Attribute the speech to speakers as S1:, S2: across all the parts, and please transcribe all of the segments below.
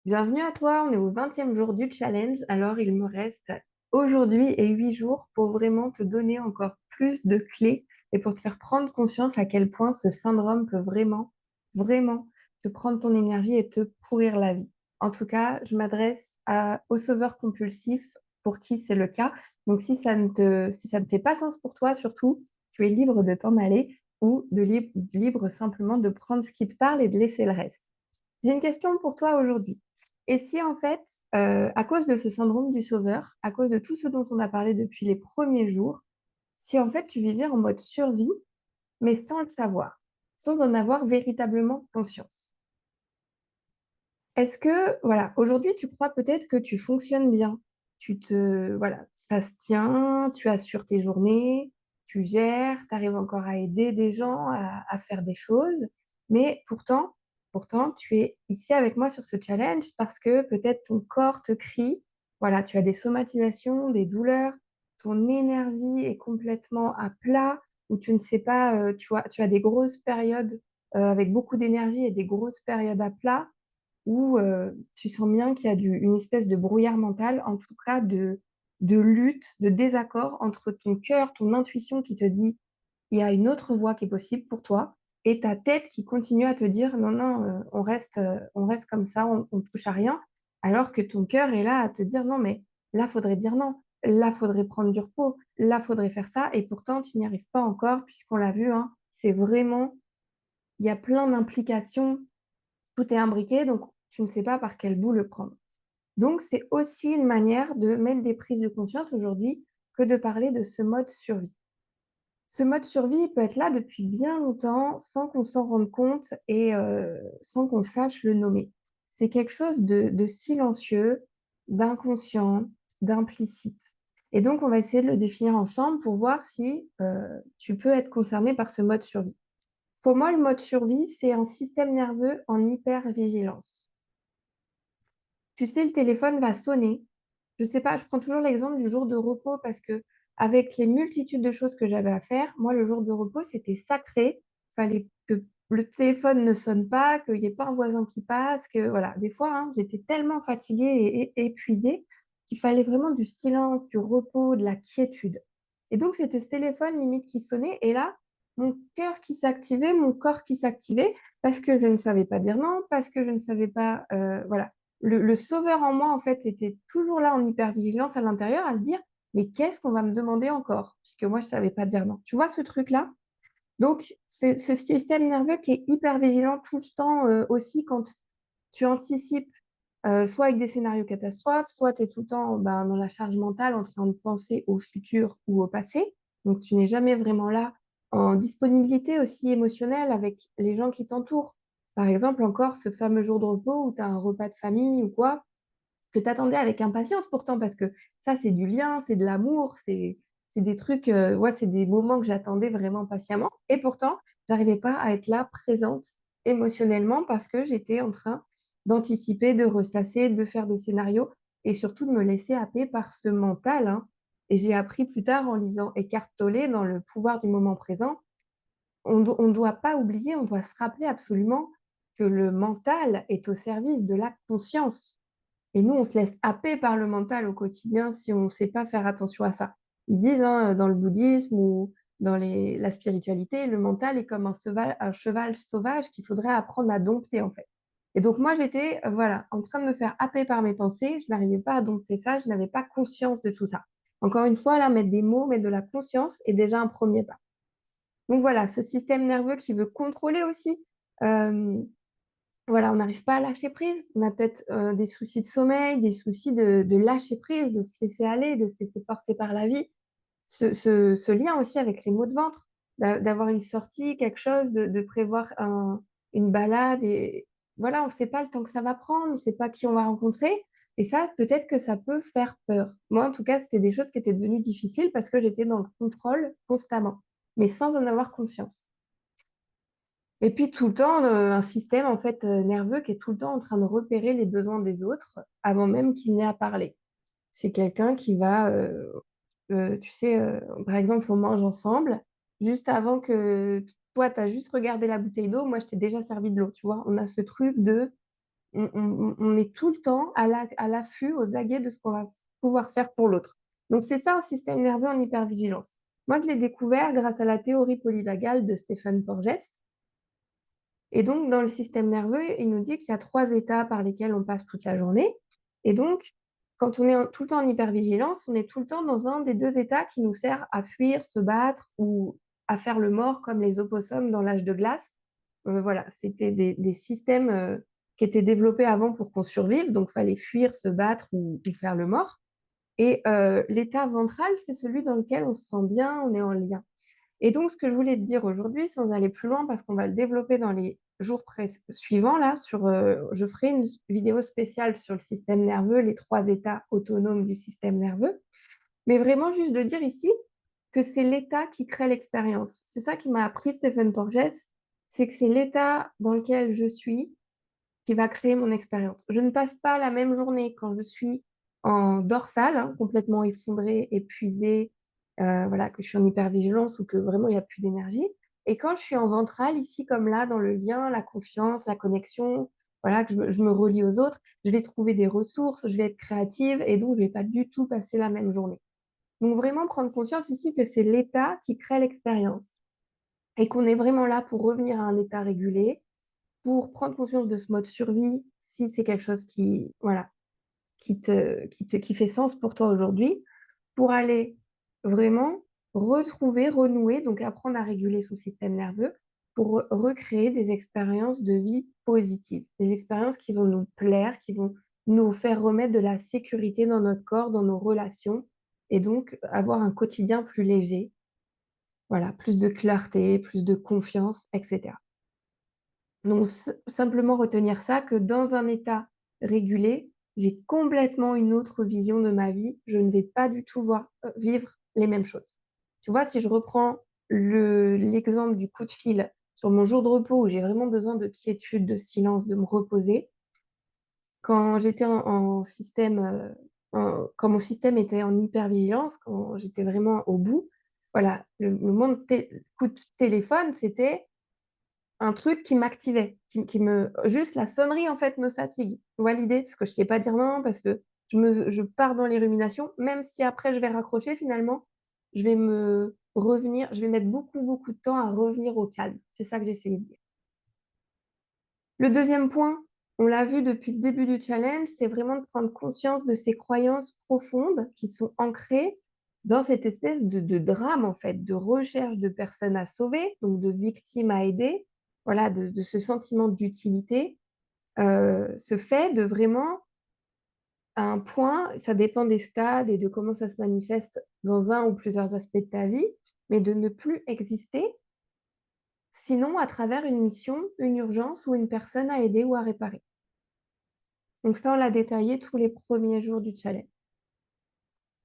S1: Bienvenue à toi, on est au 20e jour du challenge. Alors, il me reste aujourd'hui et 8 jours pour vraiment te donner encore plus de clés et pour te faire prendre conscience à quel point ce syndrome peut vraiment te prendre ton énergie et te pourrir la vie. En tout cas, je m'adresse aux sauveurs compulsifs pour qui c'est le cas. Donc, si ça ne fait pas sens pour toi, surtout, tu es libre de t'en aller ou libre simplement de prendre ce qui te parle et de laisser le reste. J'ai une question pour toi aujourd'hui. Et si en fait, à cause de ce syndrome du sauveur, à cause de tout ce dont on a parlé depuis les premiers jours, si en fait tu vivais en mode survie, mais sans le savoir, sans en avoir véritablement conscience. Est-ce que, voilà, aujourd'hui tu crois peut-être que tu fonctionnes bien, voilà, ça se tient, tu assures tes journées, tu gères, tu arrives encore à aider des gens, à faire des choses, mais pourtant, tu es ici avec moi sur ce challenge parce que peut-être ton corps te crie, voilà, tu as des somatisations, des douleurs, ton énergie est complètement à plat, ou tu ne sais pas, tu as des grosses périodes avec beaucoup d'énergie et des grosses périodes à plat où tu sens bien qu'il y a une espèce de brouillard mental, en tout cas de lutte, de désaccord entre ton cœur, ton intuition qui te dit il y a une autre voie qui est possible pour toi, et ta tête qui continue à te dire non, non, on reste comme ça, on touche à rien, alors que ton cœur est là à te dire non, mais là, faudrait dire non, là, faudrait prendre du repos, là, faudrait faire ça, et pourtant, tu n'y arrives pas encore, puisqu'on l'a vu, hein, c'est vraiment, il y a plein d'implications, tout est imbriqué, donc tu ne sais pas par quel bout le prendre. Donc, c'est aussi une manière de mettre des prises de conscience aujourd'hui que de parler de ce mode survie. Ce mode survie, il peut être là depuis bien longtemps sans qu'on s'en rende compte et sans qu'on sache le nommer. C'est quelque chose de silencieux, d'inconscient, d'implicite. Et donc, on va essayer de le définir ensemble pour voir si tu peux être concerné par ce mode survie. Pour moi, le mode survie, c'est un système nerveux en hypervigilance. Tu sais, le téléphone va sonner. Je sais pas, je prends toujours l'exemple du jour de repos parce que avec les multitudes de choses que j'avais à faire, moi, le jour de repos, c'était sacré. Fallait que le téléphone ne sonne pas, qu'il n'y ait pas un voisin qui passe, que voilà. Des fois, hein, j'étais tellement fatiguée et épuisée qu'il fallait vraiment du silence, du repos, de la quiétude. Et donc, c'était ce téléphone limite qui sonnait. Et là, mon cœur qui s'activait, mon corps qui s'activait parce que je ne savais pas dire non, parce que je ne savais pas, voilà, le sauveur en moi, en fait, était toujours là en hypervigilance à l'intérieur, à se dire, mais qu'est-ce qu'on va me demander encore? Puisque moi, je ne savais pas dire non. Tu vois ce truc-là? Donc, c'est ce système nerveux qui est hyper vigilant tout le temps aussi quand tu anticipes, soit avec des scénarios catastrophes, soit tu es tout le temps ben, dans la charge mentale en train de penser au futur ou au passé. Donc, tu n'es jamais vraiment là en disponibilité aussi émotionnelle avec les gens qui t'entourent. Par exemple, encore ce fameux jour de repos où tu as un repas de famille ou quoi, que tu attendais avec impatience pourtant, parce que ça, c'est du lien, c'est de l'amour, c'est des trucs, ouais, c'est des moments que j'attendais vraiment patiemment. Et pourtant, j'arrivais pas à être là, présente émotionnellement, parce que j'étais en train d'anticiper, de ressasser, de faire des scénarios et surtout de me laisser happer par ce mental, hein. Et j'ai appris plus tard en lisant Eckhart Tolle dans Le pouvoir du moment présent, on doit pas oublier, on doit se rappeler absolument que le mental est au service de la conscience. Et nous, on se laisse happer par le mental au quotidien si on ne sait pas faire attention à ça. Ils disent, hein, dans le bouddhisme ou dans la spiritualité, le mental est comme un cheval sauvage qu'il faudrait apprendre à dompter, en fait. Et donc, moi, j'étais, voilà, en train de me faire happer par mes pensées. Je n'arrivais pas à dompter ça. Je n'avais pas conscience de tout ça. Encore une fois, là, mettre des mots, mettre de la conscience est déjà un premier pas. Donc, voilà, ce système nerveux qui veut contrôler aussi. euh, voilà, on n'arrive pas à lâcher prise. On a peut-être des soucis de sommeil, des soucis de lâcher prise, de se laisser aller, de se laisser porter par la vie. Ce lien aussi avec les maux de ventre, d'avoir une sortie, quelque chose, de prévoir une balade. Et voilà, on ne sait pas le temps que ça va prendre, on ne sait pas qui on va rencontrer. Et ça, peut-être que ça peut faire peur. Moi, en tout cas, c'était des choses qui étaient devenues difficiles parce que j'étais dans le contrôle constamment, mais sans en avoir conscience. Et puis tout le temps, un système en fait nerveux qui est tout le temps en train de repérer les besoins des autres avant même qu'il n'ait à parler. C'est quelqu'un qui va, tu sais, par exemple, on mange ensemble, juste avant que toi, tu as juste regardé la bouteille d'eau, moi, je t'ai déjà servi de l'eau, tu vois. On a ce truc de on est tout le temps à l'affût, aux aguets de ce qu'on va pouvoir faire pour l'autre. Donc c'est ça un système nerveux en hypervigilance. Moi, je l'ai découvert grâce à la théorie polyvagale de Stephen Porges. Et donc, dans le système nerveux, il nous dit qu'il y a 3 états par lesquels on passe toute la journée. Et donc, quand on est tout le temps en hypervigilance, on est tout le temps dans un des 2 états qui nous sert à fuir, se battre ou à faire le mort comme les opossums dans l'âge de glace. Voilà, c'était des systèmes, qui étaient développés avant pour qu'on survive, donc il fallait fuir, se battre ou faire le mort. Et l'état ventral, c'est celui dans lequel on se sent bien, on est en lien. Et donc, ce que je voulais te dire aujourd'hui, sans aller plus loin, parce qu'on va le développer dans les jours suivants, là, je ferai une vidéo spéciale sur le système nerveux, les 3 états autonomes du système nerveux. Mais vraiment, juste de dire ici que c'est l'état qui crée l'expérience. C'est ça qui m'a appris Stephen Porges, c'est que c'est l'état dans lequel je suis qui va créer mon expérience. Je ne passe pas la même journée quand je suis en dorsale, hein, complètement effondrée, épuisée, voilà, que je suis en hypervigilance ou que vraiment il n'y a plus d'énergie. Et quand je suis en ventrale, ici comme là, dans le lien, la confiance, la connexion, voilà, que je me relie aux autres, je vais trouver des ressources, je vais être créative et donc je ne vais pas du tout passer la même journée. Donc vraiment prendre conscience ici que c'est l'état qui crée l'expérience et qu'on est vraiment là pour revenir à un état régulé, pour prendre conscience de ce mode survie, si c'est quelque chose qui, voilà, qui fait sens pour toi aujourd'hui, pour aller vraiment retrouver, renouer, donc apprendre à réguler son système nerveux, pour recréer des expériences de vie positives, des expériences qui vont nous plaire, qui vont nous faire remettre de la sécurité dans notre corps, dans nos relations, et donc avoir un quotidien plus léger, voilà, plus de clarté, plus de confiance, etc. Donc, simplement retenir ça, que dans un état régulé, j'ai complètement une autre vision de ma vie. Je ne vais pas du tout vivre les mêmes choses. Tu vois, si je reprends l'exemple du coup de fil sur mon jour de repos où j'ai vraiment besoin de quiétude, de silence, de me reposer, quand j'étais en système, quand mon système était en hypervigilance, quand j'étais vraiment au bout, voilà, coup de téléphone, c'était un truc qui m'activait, juste la sonnerie, en fait, me fatigue. Tu vois l'idée? Parce que je sais pas dire non, parce que je pars dans les ruminations, même si après je vais raccrocher finalement, je vais mettre beaucoup, beaucoup de temps à revenir au calme. C'est ça que j'essayais de dire. Le deuxième point, on l'a vu depuis le début du challenge, c'est vraiment de prendre conscience de ces croyances profondes qui sont ancrées dans cette espèce de drame, en fait, de recherche de personnes à sauver, donc de victimes à aider, voilà, de ce sentiment d'utilité, ce fait de vraiment, à un point, ça dépend des stades et de comment ça se manifeste dans un ou plusieurs aspects de ta vie, mais de ne plus exister, sinon à travers une mission, une urgence ou une personne à aider ou à réparer. Donc ça, on l'a détaillé tous les premiers jours du challenge.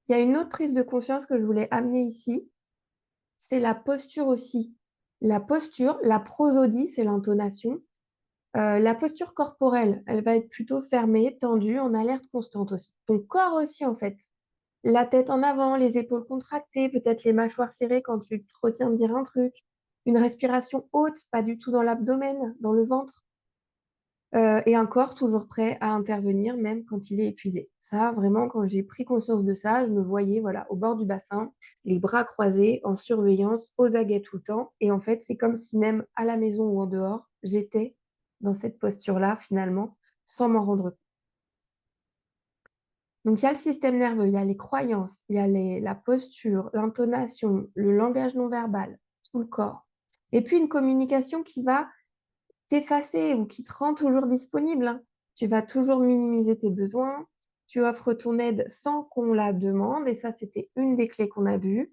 S1: Il y a une autre prise de conscience que je voulais amener ici, c'est la posture aussi. La posture, la prosodie, c'est l'intonation. La posture corporelle, elle va être plutôt fermée, tendue, en alerte constante aussi. Ton corps aussi, en fait. La tête en avant, les épaules contractées, peut-être les mâchoires serrées quand tu te retiens de dire un truc. Une respiration haute, pas du tout dans l'abdomen, dans le ventre. Et un corps toujours prêt à intervenir, même quand il est épuisé. Ça, vraiment, quand j'ai pris conscience de ça, je me voyais voilà, au bord du bassin, les bras croisés, en surveillance, aux aguets tout le temps. Et en fait, c'est comme si même à la maison ou en dehors, j'étais dans cette posture-là, finalement, sans m'en rendre compte. Donc, il y a le système nerveux, il y a les croyances, il y a la posture, l'intonation, le langage non verbal, tout le corps. Et puis, une communication qui va t'effacer ou qui te rend toujours disponible, hein. Tu vas toujours minimiser tes besoins, tu offres ton aide sans qu'on la demande, et ça, c'était une des clés qu'on a vues.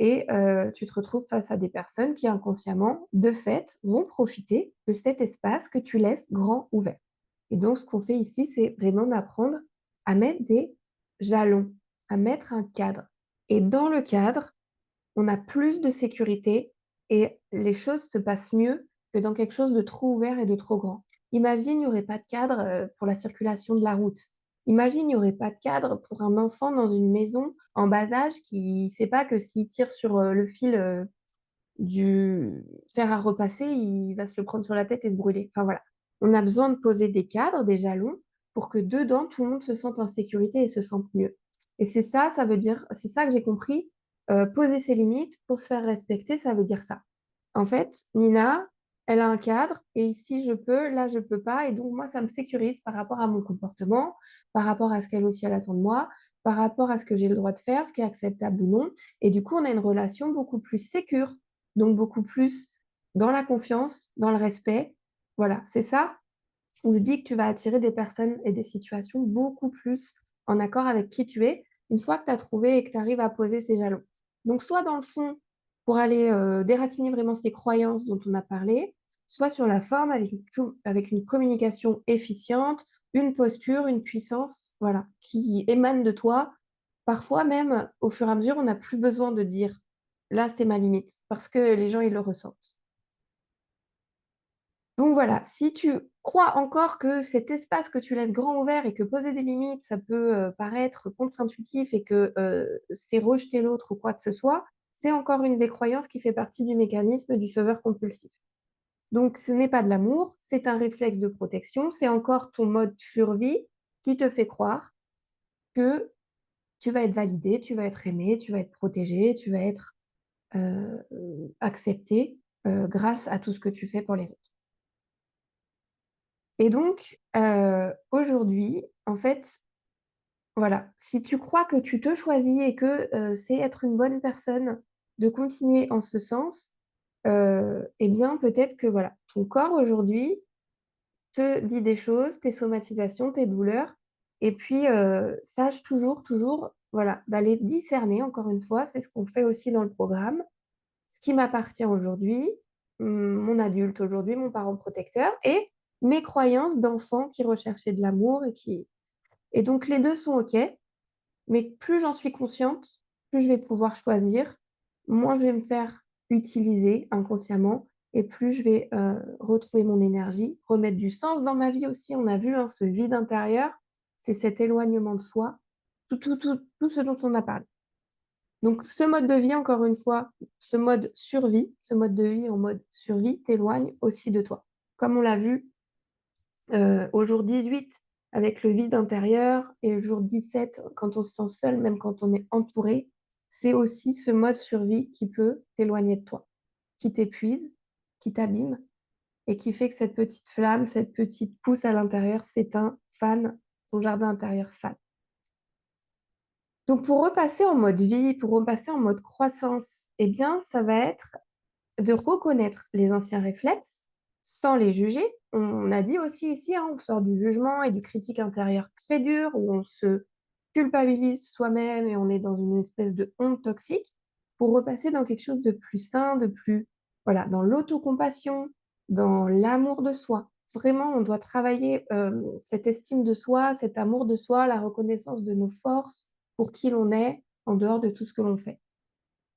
S1: Et tu te retrouves face à des personnes qui, inconsciemment, de fait, vont profiter de cet espace que tu laisses grand ouvert. Et donc, ce qu'on fait ici, c'est vraiment d'apprendre à mettre des jalons, à mettre un cadre. Et dans le cadre, on a plus de sécurité et les choses se passent mieux que dans quelque chose de trop ouvert et de trop grand. Imagine, il n'y aurait pas de cadre pour la circulation de la route. Imagine, il n'y aurait pas de cadre pour un enfant dans une maison en bas âge qui ne sait pas que s'il tire sur le fil du fer à repasser, il va se le prendre sur la tête et se brûler. Enfin voilà. On a besoin de poser des cadres, des jalons, pour que dedans, tout le monde se sente en sécurité et se sente mieux. Et c'est ça, ça veut dire, c'est ça que j'ai compris. Poser ses limites pour se faire respecter, ça veut dire ça. En fait, Nina, elle a un cadre et ici je peux, là je peux pas. Et donc moi, ça me sécurise par rapport à mon comportement, par rapport à ce qu'elle aussi elle attend de moi, par rapport à ce que j'ai le droit de faire, ce qui est acceptable ou non. Et du coup, on a une relation beaucoup plus sécure, donc beaucoup plus dans la confiance, dans le respect. Voilà, c'est ça où je dis que tu vas attirer des personnes et des situations beaucoup plus en accord avec qui tu es une fois que tu as trouvé et que tu arrives à poser ces jalons. Donc, soit dans le fond, pour aller déraciner vraiment ces croyances dont on a parlé, soit sur la forme avec une communication efficiente, une posture, une puissance, voilà, qui émane de toi. Parfois même, au fur et à mesure, on n'a plus besoin de dire, là, c'est ma limite, parce que les gens, ils le ressentent. Donc voilà, si tu crois encore que cet espace que tu laisses grand ouvert et que poser des limites, ça peut paraître contre-intuitif et que c'est rejeter l'autre ou quoi que ce soit, c'est encore une des croyances qui fait partie du mécanisme du sauveur compulsif. Donc ce n'est pas de l'amour, c'est un réflexe de protection, c'est encore ton mode survie qui te fait croire que tu vas être validé, tu vas être aimé, tu vas être protégé, tu vas être accepté grâce à tout ce que tu fais pour les autres. Et donc, aujourd'hui, en fait, voilà, si tu crois que tu te choisis et que, c'est être une bonne personne de continuer en ce sens, eh bien, peut-être que, voilà, ton corps aujourd'hui te dit des choses, tes somatisations, tes douleurs et puis, sache toujours, toujours, voilà, d'aller discerner encore une fois, c'est ce qu'on fait aussi dans le programme, ce qui m'appartient aujourd'hui, mon adulte aujourd'hui, mon parent protecteur et mes croyances d'enfant qui recherchait de l'amour et donc les 2 sont OK, mais plus j'en suis consciente, plus je vais pouvoir choisir, moins je vais me faire utiliser inconsciemment et plus je vais, retrouver mon énergie, remettre du sens dans ma vie aussi. On a vu, hein, ce vide intérieur, c'est cet éloignement de soi, tout ce dont on a parlé. Donc ce mode de vie, encore une fois, ce mode survie, ce mode de vie en mode survie t'éloigne aussi de toi. Comme on l'a vu, au jour 18 avec le vide intérieur et le jour 17 quand on se sent seul, même quand on est entouré, c'est aussi ce mode survie qui peut t'éloigner de toi, qui t'épuise, qui t'abîme et qui fait que cette petite flamme, cette petite pousse à l'intérieur s'éteint, fane, ton jardin intérieur fane. Donc pour repasser en mode vie, pour repasser en mode croissance, eh bien, ça va être de reconnaître les anciens réflexes sans les juger. On a dit aussi ici, hein, on sort du jugement et du critique intérieur très dur où on se culpabilise soi-même et on est dans une espèce de honte toxique pour repasser dans quelque chose de plus sain, de plus, voilà, dans l'autocompassion, dans l'amour de soi. Vraiment, on doit travailler cette estime de soi, cet amour de soi, la reconnaissance de nos forces, pour qui l'on est, en dehors de tout ce que l'on fait.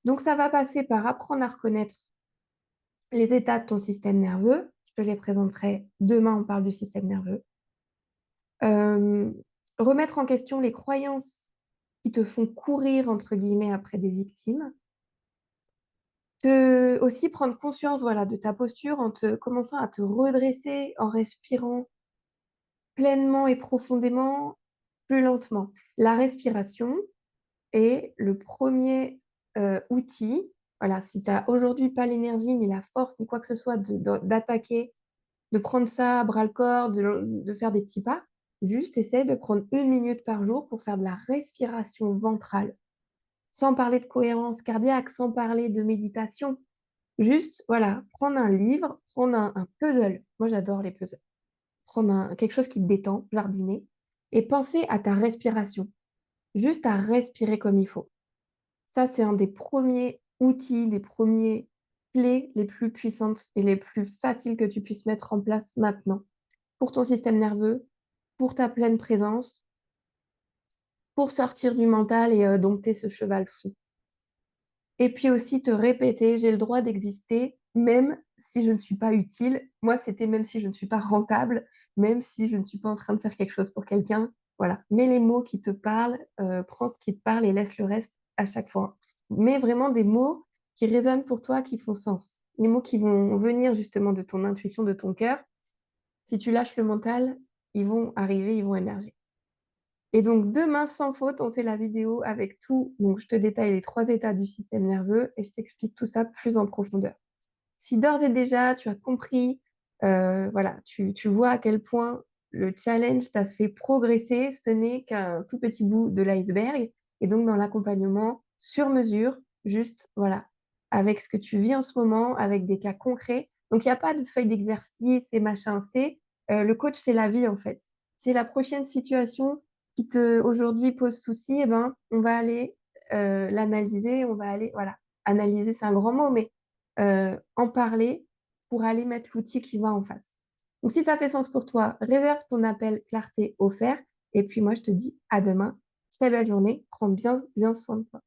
S1: Donc, ça va passer par apprendre à reconnaître les états de ton système nerveux. Je te les présenterai demain, on parle du système nerveux. Euh, Remettre en question les croyances qui te font courir, entre guillemets, après des victimes. Aussi prendre conscience, voilà, de ta posture en te commençant à te redresser, en respirant pleinement et profondément, plus lentement. La respiration est le premier outil. Voilà, si tu n'as aujourd'hui pas l'énergie, ni la force, ni quoi que ce soit d'attaquer, de prendre ça à bras-le-corps, de faire des petits pas, juste essaie de prendre 1 minute par jour pour faire de la respiration ventrale, sans parler de cohérence cardiaque, sans parler de méditation. Juste, voilà, prendre un livre, prendre un puzzle. Moi, j'adore les puzzles. Prendre quelque chose qui te détend, jardiner, et penser à ta respiration. Juste à respirer comme il faut. Ça, c'est un des premiers outils, des premiers clés les plus puissantes et les plus faciles que tu puisses mettre en place maintenant pour ton système nerveux, pour ta pleine présence, pour sortir du mental et dompter ce cheval fou. Et puis aussi te répéter, j'ai le droit d'exister, même si je ne suis pas utile. Moi, c'était même si je ne suis pas rentable, même si je ne suis pas en train de faire quelque chose pour quelqu'un. Voilà, mets les mots qui te parlent, prends ce qui te parle et laisse le reste à chaque fois. Mets vraiment des mots qui résonnent pour toi, qui font sens. Les mots qui vont venir justement de ton intuition, de ton cœur. Si tu lâches le mental, ils vont arriver, ils vont émerger. Et donc demain, sans faute, on fait la vidéo avec tout. Donc je te détaille les 3 états du système nerveux et je t'explique tout ça plus en profondeur. Si d'ores et déjà tu as compris, voilà, tu vois à quel point le challenge t'a fait progresser, ce n'est qu'un tout petit bout de l'iceberg et donc dans l'accompagnement sur mesure, juste, voilà, avec ce que tu vis en ce moment, avec des cas concrets. Donc il y a pas de feuille d'exercice et machin, le coach, c'est la vie, en fait. C'est la prochaine situation qui te aujourd'hui pose souci et ben, on va aller, l'analyser, on va aller voilà, analyser, c'est un grand mot, mais en parler pour aller mettre l'outil qui va en face. Donc si ça fait sens pour toi, réserve ton appel clarté offert et puis moi je te dis à demain. Très belle journée, prends bien, bien soin de toi.